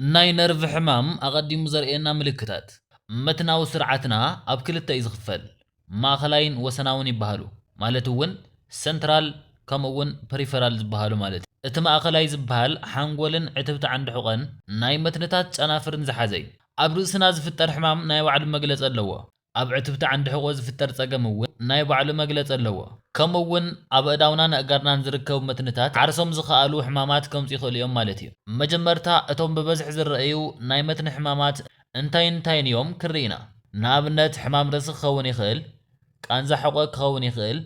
ናይ ነርቭ ሕማም ኣቐዲሙ ዘርእየና ምልክታት መትናዊ ስርዓትና ኣብ ክልተ እዩ ዝኽፈል ማእኸላይን ወሰናውን ይበሃሉ ማለት እውን ሰንትራል ከምኡውን ፐሪፈራል ዝበሃሉ ማለት እቲ ማእኸላይ ዝበሃል ሓንጎልን ዕትብቲ ዓንዲ ሕቖን ናይ መትንታት ጨናፍርን ዝሓዘ እዩ ኣብ ርእስና ዝፍጠር ሕማም ናይ ባዕሉ መግለፂ ኣለዎ ኣብ ዕትብቲ ዓንዲ ሕቖ ዝፍጠር ፀገም እውን ናይ ባዕሉ መግለፂ ኣለዎ ከምኡውን ኣብ ኣእዳውናን ኣእጋርናን ዝርከቡ መትንታት ዓርሶም ዝኸኣሉ ሕማማት ከምፂ ይኽእሉ እዮም ማለት እዩ መጀመርታ እቶም ብበዝሒ ዝረአዩ ናይ መትኒ ሕማማት እንታይን እዮም ክርኢና ንኣብነት ሕማም ርእሲ ክኸውን ይኽእል ቃንዛ ሕቖ ክኸውን ይኽእል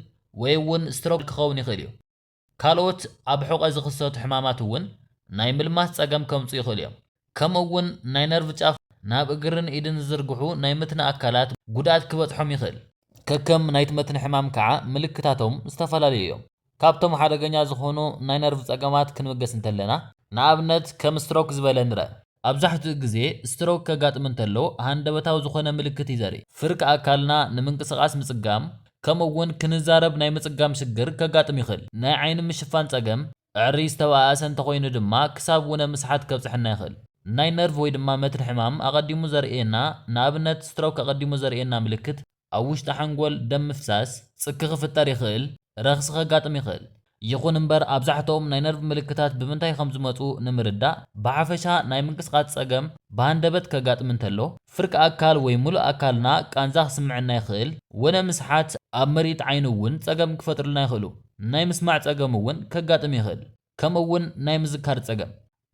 ወይ እውን ስትሮክ ክኸውን ይኽእል እዩ ካልኦት ኣብ ሕቖ ዝኽሰቱ ሕማማት እውን ናይ ምልማስ ፀገም ከምፁ ይኽእሉ እዮም ከምኡውን ናይ ነርቭ ጫፍ ናብ እግርን ኢድን ዝዝርግሑ ናይ መትኒ ኣካላት ጉድኣት ክበፅሖም ይኽእል ከከም ናይቲ መትኒ ሕማም ከዓ ምልክታቶም ዝተፈላለዩ እዮም ካብቶም ሓደገኛ ዝኾኑ ናይ ነርቭ ፀገማት ክንብገስ እንተለና ንኣብነት ከም ስትሮክ ዝበለ ንርአ ኣብዛሕትኡ ግዜ ስትሮክ ከጋጥም እንተሎ ሃንደበታዊ ዝኾነ ምልክት እዩ ዘርኢ ፍርቂ ኣካልና ንምንቅስቓስ ምፅጋም ከምኡውን ክንዛረብ ናይ ምፅጋም ሽግር ከጋጥም ይኽእል ናይ ዓይኒ ምሽፋን ፀገም ዕሪ ዝተባኣሰ እንተኾይኑ ድማ ክሳብ ውነ ምስሓት ከብፅሐና ይኽእል ናይ ነርቭ ወይ ድማ መትኒ ሕማም ኣቐዲሙ ዘርእየና ንኣብነት ስትሮክ ኣቐዲሙ ዘርእየና ምልክት ኣብ ውሽጢ ሓንጎል ደም ምፍሳስ ፅኪ ክፍጠር ይኽእል ረኽሲ ከጋጥም ይኽእል ይኹን እምበር ኣብዛሕትኦም ናይ ነርቭ ምልክታት ብምንታይ ከም ዝመፁ ንምርዳእ ብሓፈሻ ናይ ምንቅስቓስ ፀገም ብሃንደበት ከጋጥም እንተሎ ፍርቂ ኣካል ወይ ሙሉእ ኣካልና ቃንዛ ክስምዐና ይኽእል ወነ ምስሓት ኣብ መሪት ዓይኒ እውን ፀገም ክፈጥሩልና ይኽእሉ ናይ ምስማዕ ፀገም እውን ከጋጥም ይኽእል ከምኡውን ናይ ምዝካር ፀገም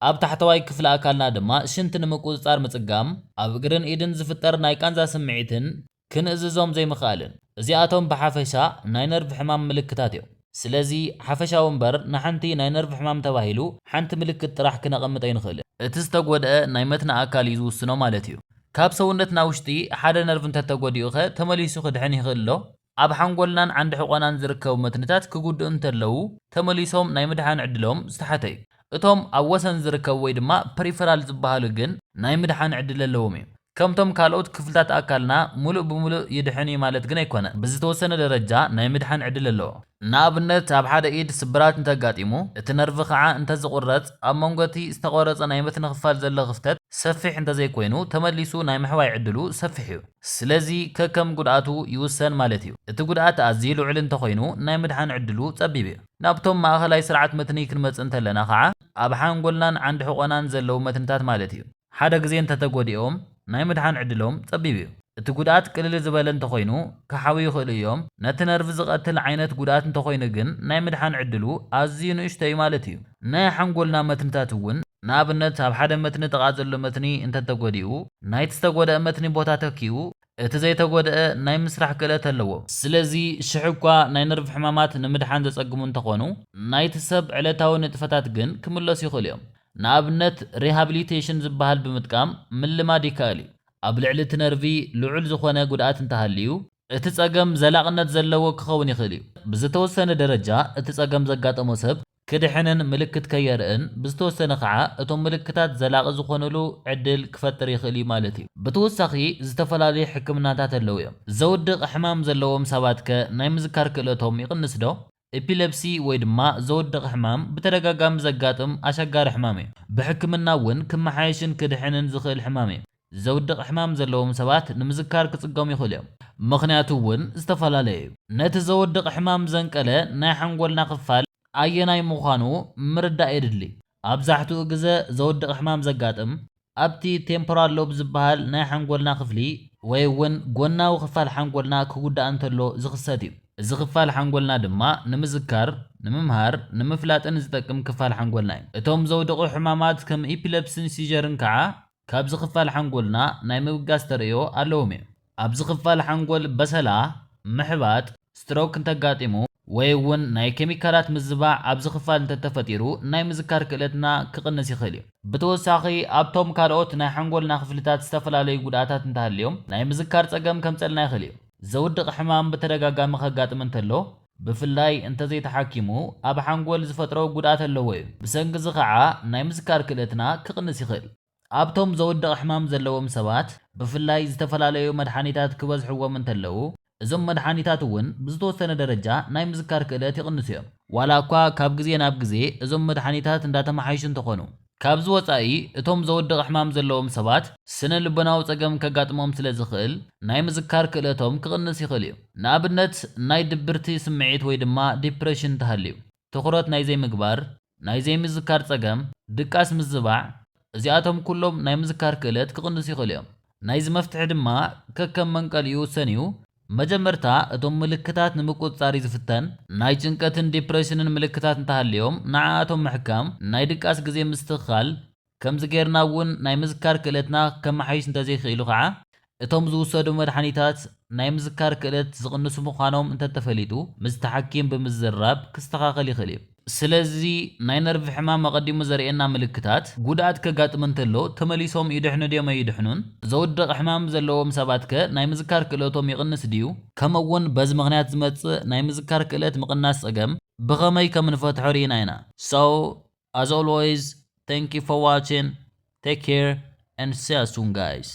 ኣብ ታሕተዋይ ክፍሊ ኣካልና ድማ ሽንቲ ንምቁፅፃር ምፅጋም ኣብ እግርን ኢድን ዝፍጠር ናይ ቃንዛ ስምዒትን ክንእዝዞም ዘይምኽኣልን እዚኣቶም ብሓፈሻ ናይ ነርቭ ሕማም ምልክታት እዮም ስለዚ ሓፈሻዊ እምበር ንሓንቲ ናይ ነርቭ ሕማም ተባሂሉ ሓንቲ ምልክት ጥራሕ ክነቐምጥ ኣይንኽእልን እቲ ዝተጎድአ ናይ መትኒ ኣካል እዩ ዝውስኖ ማለት እዩ ካብ ሰውነትና ውሽጢ ሓደ ነርቭ እንተተጎዲኡ ኸ ተመሊሱ ክድሕን ይኽእል ዶ ኣብ ሓንጎልናን ዓንዲ ሕቖናን ዝርከቡ መትንታት ክጉድኡ እንተለዉ ተመሊሶም ናይ ምድሓን ዕድሎም ዝተሓተ እዩ እቶም ኣብ ወሰን ዝርከቡ ወይ ድማ ፐሪፈራል ዝበሃሉ ግን ናይ ምድሓን ዕድል ኣለዎም እዩ ከምቶም ካልኦት ክፍልታት ኣካልና ሙሉእ ብምሉእ ይድሕን ማለት ግን ኣይኮነ ብዝተወሰነ ደረጃ ናይ ምድሓን ዕድል ኣለዎ ንኣብነት ኣብ ሓደ ኢድ ስብራት እንተጋጢሙ እቲ ነርቭ ከዓ እንተዝቁረፅ ኣብ መንጎቲ ዝተቆረፀ ናይ መትኒ ክፋል ዘሎ ክፍተት ሰፊሕ እንተዘይኮይኑ ተመሊሱ ናይ ምሕዋይ ዕድሉ ሰፊሕ እዩ ስለዚ ከከም ጉድኣቱ ይውሰን ማለት እዩ እቲ ጉድኣት ኣዝዩ ልዑል እንተኮይኑ ናይ ምድሓን ዕድሉ ፀቢብ እዩ ናብቶም ማእኸላይ ስርዓት መትኒ ክንመፅእ እንተለና ከዓ ኣብ ሓንጎልናን ዓንዲ ሕቖናን ዘለው መትንታት ማለት እዩ ሓደ ግዜ እንተተጎዲኦም ናይ ምድሓን ዕድሎም ፀቢብ እዩ እቲ ጉድኣት ቅልል ዝበለ እንተኮይኑ ክሓውዩ ይኽእሉ እዮም ነቲ ነርቭ ዝቐትል ዓይነት ጉድኣት እንተኮይኑ ግን ናይ ምድሓን ዕድሉ ኣዝዩ ንእሽቶ እዩ ማለት እዩ ናይ ሓንጎልና መትንታት እውን ንኣብነት ኣብ ሓደ መትኒ ጥቓ ዘሎ መትኒ እንተተጎዲኡ ናይቲ ዝተጎድአ መትኒ ቦታ ተኪኡ እቲ ዘይተጎድአ ናይ ምስራሕ ክእለት ኣለዎ ስለዚ ሽሕ እኳ ናይ ነርቭ ሕማማት ንምድሓን ዘፀግሙ እንተኾኑ ናይቲ ሰብ ዕለታዊ ንጥፈታት ግን ክምለሱ ይኽእሉ እዮም ንኣብነት ሪሃብሊቴሽን ዝበሃል ብምጥቃም ምልማድ ይከኣል እዩ ኣብ ልዕሊ እቲ ነርቪ ልዑል ዝኾነ ጉድኣት እንተሃልዩ እቲ ፀገም ዘላቕነት ዘለዎ ክኸውን ይኽእል እዩ ብዝተወሰነ ደረጃ እቲ ፀገም ዘጋጠሞ ሰብ ክድሕንን ምልክት ከየርእን ብዝተወሰነ ከዓ እቶም ምልክታት ዘላቒ ዝኾነሉ ዕድል ክፈጥር ይኽእል እዩ ማለት እዩ ብተወሳኺ ዝተፈላለዩ ሕክምናታት ኣለዉ እዮም ዘውድቕ ሕማም ዘለዎም ሰባት ከ ናይ ምዝካር ክእለቶም ይቕንስ ዶ ኤፒሌፕሲ ወይ ድማ ዘውድቕ ሕማም ብተደጋጋሚ ዘጋጥም ኣሸጋሪ ሕማም እዩ ብሕክምና እውን ክመሓየሽን ክድሕንን ዝኽእል ሕማም እዩ ዘውድቕ ሕማም ዘለዎም ሰባት ንምዝካር ክጽገሙ ይኽእሉ እዮም ምኽንያቱ እውን ዝተፈላለዩ እዩ ነቲ ዘውድቕ ሕማም ዘንቀለ ናይ ሓንጎልና ክፋል ኣየናይ ምዃኑ ምርዳእ የድሊ ኣብዛሕትኡ ግዜ ዘውድቕ ሕማም ዘጋጥም ኣብቲ ቴምፖራል ሎብ ዝበሃል ናይ ሓንጎልና ክፍሊ ወይ እውን ጎናዊ ክፋል ሓንጎልና ክጉዳእ እንተሎ ዝኽሰት እዩ እዚ ክፋል ሓንጎልና ድማ ንምዝካር ንምምሃር ንምፍላጥን ዝጠቅም ክፋል ሓንጎልና እዩ እቶም ዘውድቑ ሕማማት ከም ኢፒሌፕስን ሲጀርን ከዓ ካብዚ ክፋል ሓንጎልና ናይ ምብጋስ ተርእዮ ኣለዎም እዮም ኣብዚ ክፋል ሓንጎል በሰላ ምሕባጥ ስትሮክ እንተጋጢሙ ወይ እውን ናይ ኬሚካላት ምዝባዕ ኣብዚ ክፋል እንተተፈጢሩ ናይ ምዝካር ክእለትና ክቕንስ ይኽእል እዩ ብተወሳኺ ኣብቶም ካልኦት ናይ ሓንጎልና ክፍልታት ዝተፈላለዩ ጉድኣታት እንተሃልዮም ናይ ምዝካር ፀገም ከምፀልና ይኽእል እዩ ዘውድቕ ሕማም ብተደጋጋሚ ከጋጥም እንተሎ ብፍላይ እንተዘይተሓኪሙ ኣብ ሓንጎል ዝፈጥሮ ጉድኣት ኣለዎ እዩ ብሰንኪ እዚ ከዓ ናይ ምዝካር ክእለትና ክቕንስ ይኽእል ኣብቶም ዘውድቕ ሕማም ዘለዎም ሰባት ብፍላይ ዝተፈላለዩ መድሓኒታት ክበዝሕዎም እንተለዉ እዞም መድሓኒታት እውን ብዝተወሰነ ደረጃ ናይ ምዝካር ክእለት ይቕንሱ እዮም ዋላ እኳ ካብ ግዜ ናብ ግዜ እዞም መድሓኒታት እንዳተመሓየሹ እንተኾኑ ካብዚ ወፃኢ እቶም ዘወድቕ ሕማም ዘለዎም ሰባት ስነ ልቦናዊ ጸገም ከጋጥሞም ስለ ዝኽእል ናይ ምዝካር ክእለቶም ክቕንስ ይኽእል እዩ። ንኣብነት ናይ ድብርቲ ስምዒት ወይ ድማ ዲፕሬሽን እንተሃልዩ፣ ትኹረት ናይ ዘይምግባር፣ ናይ ዘይምዝካር ጸገም፣ ድቃስ ምዝባዕ፣ እዚኣቶም ኩሎም ናይ ምዝካር ክእለት ክቕንሱ ይኽእሉ እዮም። ናይዚ መፍትሒ ድማ ከከም መንቀልኡ ውሰን እዩ። መጀመርታ እቶም ምልክታት ንምቁፅጻር ዝፍተን ናይ ጭንቀትን ዲፕሬሽንን ምልክታት እንተሃልዮም ንዓኣቶም ምሕካም፣ ናይ ድቃስ ግዜ ምስትኽኻል ከምዚ ጌርና እውን ናይ ምዝካር ክእለትና ከመሓይሽ እንተዘይኽእሉ ከዓ እቶም ዝውሰዱ መድሓኒታት ናይ ምዝካር ክእለት ዝቕንሱ ምዃኖም እንተተፈሊጡ ምስቲ ሓኪም ብምዝራብ ክስተኻኸል ይኽእል እዩ። ስለዚ ናይ ነርቪ ሕማም ኣቐዲሙ ዘርእየና ምልክታት ጉድኣት ከጋጥም እንተሎ ተመሊሶም ይድሕኑ ድዮም ኣይድሕኑን? ዘውድቕ ሕማም ዘለዎም ሰባት ከ ናይ ምዝካር ክእለቶም ይቕንስ ድዩ? ከምኡውን በዚ ምኽንያት ዝመጽእ ናይ ምዝካር ክእለት ምቕናስ ጸገም ብኸመይ ከም ንፈትሖ ርኢና ኢና። So as always, thank you for watching. Take care and see you soon guys.